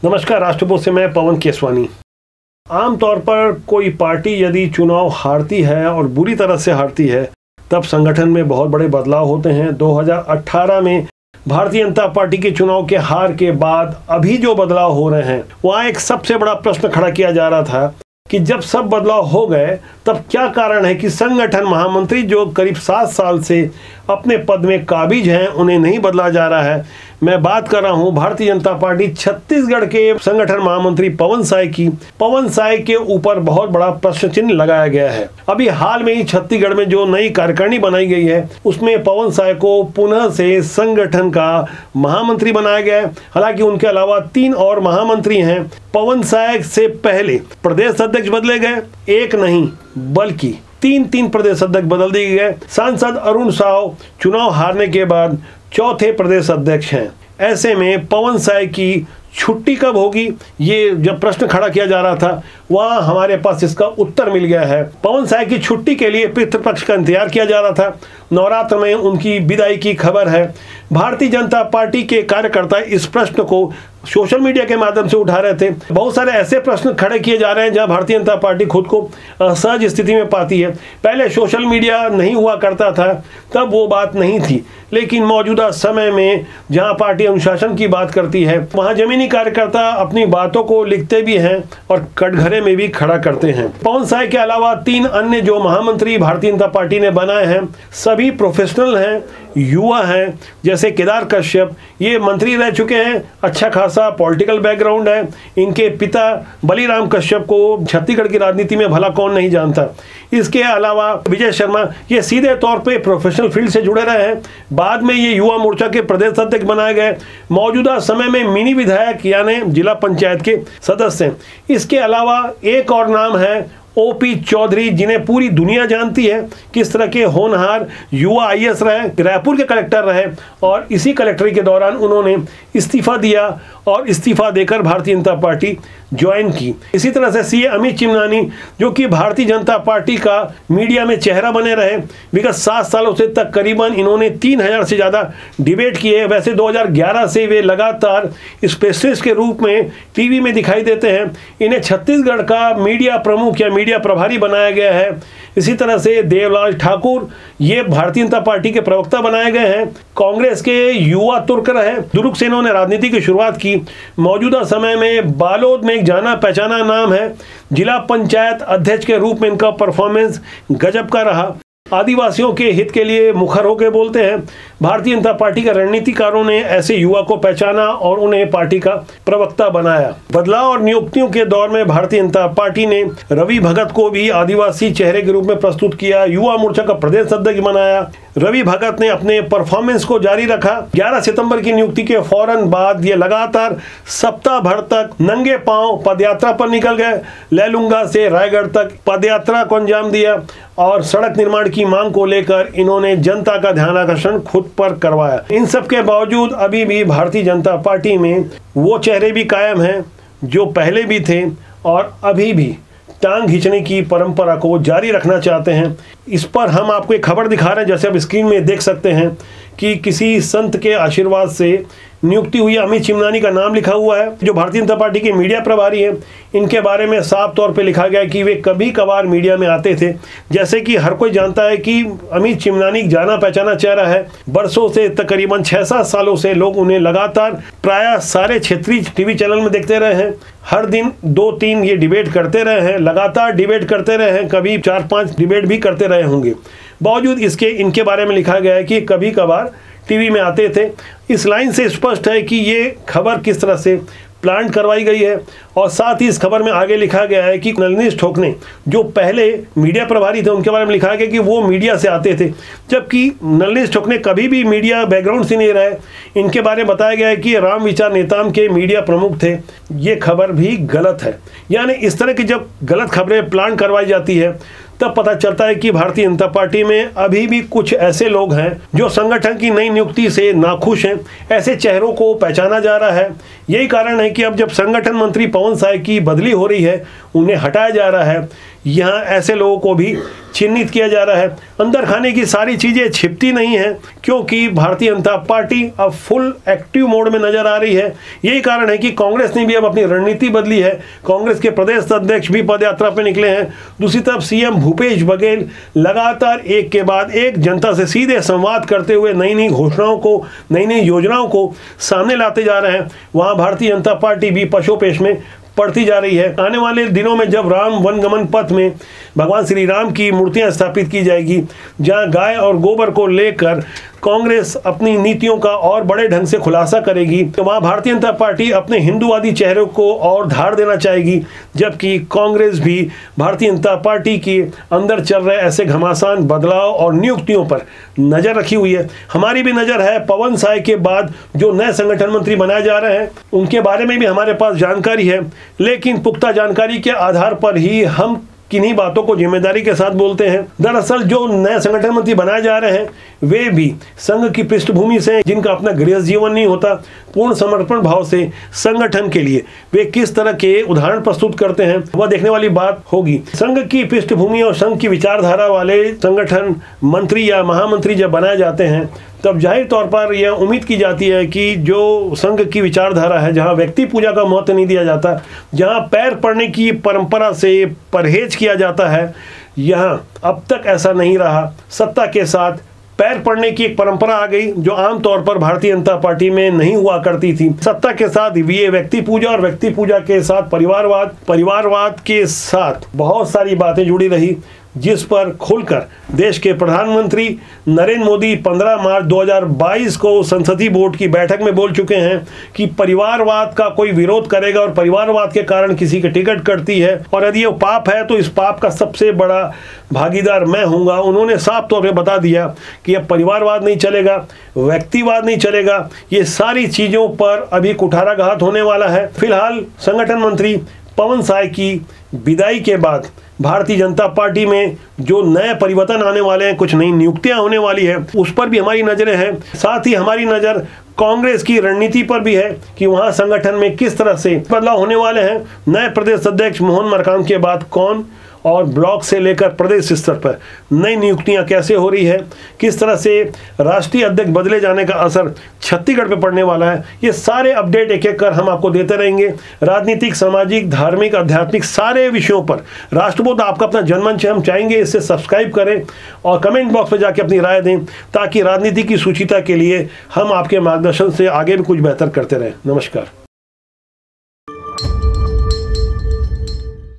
नमस्कार, राष्ट्रपोत से मैं पवन केसवानी। आमतौर पर कोई पार्टी यदि चुनाव हारती है और बुरी तरह से हारती है तब संगठन में बहुत बड़े बदलाव होते हैं। 2018 में भारतीय जनता पार्टी के चुनाव के हार के बाद अभी जो बदलाव हो रहे हैं वहाँ एक सबसे बड़ा प्रश्न खड़ा किया जा रहा था कि जब सब बदलाव हो गए तब क्या कारण है कि संगठन महामंत्री जो करीब 7 साल से अपने पद में काबिज हैं उन्हें नहीं बदला जा रहा है। मैं बात कर रहा हूं भारतीय जनता पार्टी छत्तीसगढ़ के संगठन महामंत्री पवन साय की। पवन साय के ऊपर बहुत बड़ा प्रश्न चिन्ह लगाया गया है। अभी हाल में ही छत्तीसगढ़ में जो नई कार्यकारिणी बनाई गई है उसमें पवन साय को पुनः से संगठन का महामंत्री बनाया गया है। हालांकि उनके अलावा 3 और महामंत्री हैं। पवन साय से पहले प्रदेश अध्यक्ष बदले गए, एक नहीं बल्कि 3 प्रदेश अध्यक्ष बदल दिए गए। सांसद अरुण साव चुनाव हारने के बाद चौथे प्रदेश अध्यक्ष हैं। ऐसे में पवन साय की छुट्टी कब होगी, ये जब प्रश्न खड़ा किया जा रहा था वहाँ हमारे पास इसका उत्तर मिल गया है। पवन साय की छुट्टी के लिए पितृपक्ष का इंतजार किया जा रहा था। नवरात्र में उनकी विदाई की खबर है। भारतीय जनता पार्टी के कार्यकर्ता इस प्रश्न को सोशल मीडिया के माध्यम से उठा रहे थे। बहुत सारे ऐसे प्रश्न खड़े किए जा रहे हैं जहां भारतीय जनता पार्टी खुद को असहज स्थिति में पाती है। पहले सोशल मीडिया नहीं हुआ करता था तब वो बात नहीं थी, लेकिन मौजूदा समय में जहां पार्टी अनुशासन की बात करती है वहां जमीनी कार्यकर्ता अपनी बातों को लिखते भी हैं और कटघरे में भी खड़ा करते हैं। पवन साय के अलावा 3 अन्य जो महामंत्री भारतीय जनता पार्टी ने बनाए हैं सभी प्रोफेशनल हैं, युवा हैं। जैसे केदार कश्यप, ये मंत्री रह चुके हैं, अच्छा खासा पॉलिटिकल बैकग्राउंड है। इनके पिता बलीराम कश्यप को छत्तीसगढ़ की राजनीति में भला कौन नहीं जानता। इसके अलावा विजय शर्मा, ये सीधे तौर पे प्रोफेशनल फील्ड से जुड़े रहे हैं। बाद में ये युवा मोर्चा के प्रदेश अध्यक्ष बनाए गए। मौजूदा समय में मिनी विधायक यानी जिला पंचायत के सदस्य हैं। इसके अलावा एक और नाम है ओपी चौधरी, जिन्हें पूरी दुनिया जानती है किस तरह के होनहार युवा आईएएस रहे, रायपुर के कलेक्टर रहे और इसी कलेक्टरी के दौरान उन्होंने इस्तीफा दिया और इस्तीफा देकर भारतीय जनता पार्टी ज्वाइन की। इसी तरह से सीए अमित चिमनानी, जो कि भारतीय जनता पार्टी का मीडिया में चेहरा बने रहे। विगत 7 सालों से तक करीबन इन्होंने 3000 से ज़्यादा डिबेट किए। वैसे 2011 से वे लगातार स्पेशलिस्ट के रूप में टीवी में दिखाई देते हैं। इन्हें छत्तीसगढ़ का मीडिया प्रमुख या मीडिया प्रभारी बनाया गया है। इसी तरह से देवलाल ठाकुर, ये भारतीय जनता पार्टी के प्रवक्ता बनाए गए हैं। कांग्रेस के युवा तुर्क रहे, दुर्ग से इन्होंने राजनीति की शुरुआत की। मौजूदा समय में बालोद में एक जाना पहचाना नाम है। जिला पंचायत अध्यक्ष के रूप में इनका परफॉर्मेंस गजब का रहा। आदिवासियों के हित के लिए मुखर होकर बोलते हैं। भारतीय जनता पार्टी के रणनीतिकारों ने ऐसे युवा को पहचाना और उन्हें पार्टी का प्रवक्ता बनाया। बदलाव और नियुक्तियों के दौर में भारतीय जनता पार्टी ने रवि भगत को भी आदिवासी चेहरे के रूप में प्रस्तुत किया, युवा मोर्चा का प्रदेश अध्यक्ष बनाया। रवि भगत ने अपने परफॉर्मेंस को जारी रखा। 11 सितंबर की नियुक्ति के फौरन बाद ये लगातार सप्ताह भर तक नंगे पांव पदयात्रा पर निकल गए। लैलूंगा से रायगढ़ तक पदयात्रा को अंजाम दिया और सड़क निर्माण की मांग को लेकर इन्होंने जनता का ध्यान आकर्षण खुद पर करवाया। इन सब के बावजूद अभी भी भारतीय जनता पार्टी में वो चेहरे भी कायम हैं जो पहले भी थे और अभी भी टांग खींचने की परंपरा को जारी रखना चाहते हैं। इस पर हम आपको एक खबर दिखा रहे हैं, जैसे आप स्क्रीन में देख सकते हैं कि किसी संत के आशीर्वाद से नियुक्ति हुई अमित चिमनानी का नाम लिखा हुआ है, जो भारतीय जनता पार्टी के मीडिया प्रभारी हैं। इनके बारे में साफ तौर पे लिखा गया है कि वे कभी कभार मीडिया में आते थे। जैसे कि हर कोई जानता है कि अमित चिमनानी जाना पहचाना चेहरा है। बरसों से तकरीबन 6-7 सालों से लोग उन्हें लगातार प्रायः सारे क्षेत्रीय टीवी चैनल में देखते रहे हैं। हर दिन 2-3 ये डिबेट करते रहे हैं, लगातार डिबेट करते रहे हैं, कभी 4-5 डिबेट भी करते रहे होंगे। बावजूद इसके इनके बारे में लिखा गया है कि कभी कभार टीवी में आते थे। इस लाइन से स्पष्ट है कि ये खबर किस तरह से प्लान करवाई गई है। और साथ ही इस खबर में आगे लिखा गया है कि नलिनी ठोकने, जो पहले मीडिया प्रभारी थे, उनके बारे में लिखा गया कि वो मीडिया से आते थे, जबकि नलिनी ठोकने कभी भी मीडिया बैकग्राउंड से नहीं रहे। इनके बारे में बताया गया है कि राम विचार नेताम के मीडिया प्रमुख थे। ये खबर भी गलत है। यानी इस तरह की जब गलत खबरें प्लान करवाई जाती है तब पता चलता है कि भारतीय जनता पार्टी में अभी भी कुछ ऐसे लोग हैं जो संगठन की नई नियुक्ति से नाखुश हैं। ऐसे चेहरों को पहचाना जा रहा है। यही कारण है कि अब जब संगठन मंत्री पवन साय की बदली हो रही है उन्हें हटाया जा रहा है। यहाँ ऐसे लोगों को भी चिन्हित किया जा रहा है। अंदर खाने की सारी चीज़ें छिपती नहीं हैं, क्योंकि भारतीय जनता पार्टी अब फुल एक्टिव मोड में नजर आ रही है। यही कारण है कि कांग्रेस ने भी अब अपनी रणनीति बदली है। कांग्रेस के प्रदेश अध्यक्ष भी पदयात्रा पर निकले हैं। दूसरी तरफ सीएम भूपेश बघेल लगातार एक के बाद एक जनता से सीधे संवाद करते हुए नई नई घोषणाओं को, नई नई योजनाओं को सामने लाते जा रहे हैं। वहाँ भारतीय जनता पार्टी भी पशोपेश में पड़ती जा रही है। आने वाले दिनों में जब राम वनगमन पथ में भगवान श्री राम की मूर्तियां स्थापित की जाएगी, जहां गाय और गोबर को लेकर कांग्रेस अपनी नीतियों का और बड़े ढंग से खुलासा करेगी, तो वहां भारतीय जनता पार्टी अपने हिंदूवादी चेहरों को और धार देना चाहेगी, जबकि कांग्रेस भी भारतीय जनता पार्टी के अंदर चल रहे ऐसे घमासान बदलाव और नियुक्तियों पर नजर रखी हुई है। हमारी भी नजर है पवन साय के बाद जो नए संगठन मंत्री बनाए जा रहे हैं, उनके बारे में भी हमारे पास जानकारी है, लेकिन पुख्ता जानकारी के आधार पर ही हम किन्हीं बातों को जिम्मेदारी के साथ बोलते हैं। दरअसल जो नए संगठन मंत्री बनाए जा रहे हैं वे भी संघ की पृष्ठभूमि से, जिनका अपना गृह जीवन नहीं होता, पूर्ण समर्पण भाव से संगठन के लिए वे किस तरह के उदाहरण प्रस्तुत करते हैं वह देखने वाली बात होगी। संघ की पृष्ठभूमि और संघ की विचारधारा वाले संगठन मंत्री या महामंत्री जब बनाए जाते हैं, तब जाहिर तौर पर यह उम्मीद की जाती है कि जो संघ की विचारधारा है, जहां व्यक्ति पूजा का महत्व नहीं दिया जाता, जहां पैर पड़ने की परंपरा से परहेज किया जाता है, यहां अब तक ऐसा नहीं रहा। सत्ता के साथ पैर पड़ने की एक परंपरा आ गई जो आमतौर पर भारतीय जनता पार्टी में नहीं हुआ करती थी। सत्ता के साथ ये व्यक्ति पूजा और व्यक्ति पूजा के साथ परिवारवाद, परिवारवाद के साथ बहुत सारी बातें जुड़ी रही, जिस पर खुलकर देश के प्रधानमंत्री नरेंद्र मोदी 15 मार्च 2022 को संसदीय बोर्ड की बैठक में बोल चुके हैं कि परिवारवाद का कोई विरोध करेगा और परिवारवाद के कारण किसी की टिकट कटती है और यदि ये पाप है तो इस पाप का सबसे बड़ा भागीदार मैं हूँगा। उन्होंने साफ तौर पे बता दिया कि अब परिवारवाद नहीं चलेगा, व्यक्तिवाद नहीं चलेगा। ये सारी चीज़ों पर अभी कुठाराघात होने वाला है। फिलहाल संगठन मंत्री पवन साय की विदाई के बाद भारतीय जनता पार्टी में जो नए परिवर्तन आने वाले हैं, कुछ नई नियुक्तियां होने वाली है, उस पर भी हमारी नजरें हैं। साथ ही हमारी नज़र कांग्रेस की रणनीति पर भी है कि वहां संगठन में किस तरह से बदलाव होने वाले हैं। नए प्रदेश अध्यक्ष मोहन मरकाम के बाद कौन, और ब्लॉक से लेकर प्रदेश स्तर पर नई नियुक्तियां कैसे हो रही है, किस तरह से राष्ट्रीय अध्यक्ष बदले जाने का असर छत्तीसगढ़ पे पड़ने वाला है, ये सारे अपडेट एक एक कर हम आपको देते रहेंगे। राजनीतिक, सामाजिक, धार्मिक, आध्यात्मिक सारे विषयों पर राष्ट्रबोध आपका अपना जनमंच है। हम चाहेंगे इससे सब्सक्राइब करें और कमेंट बॉक्स में जाके अपनी राय दें, ताकि राजनीति की सुचिता के लिए हम आपके मार्गदर्शन से आगे भी कुछ बेहतर करते रहें। नमस्कार।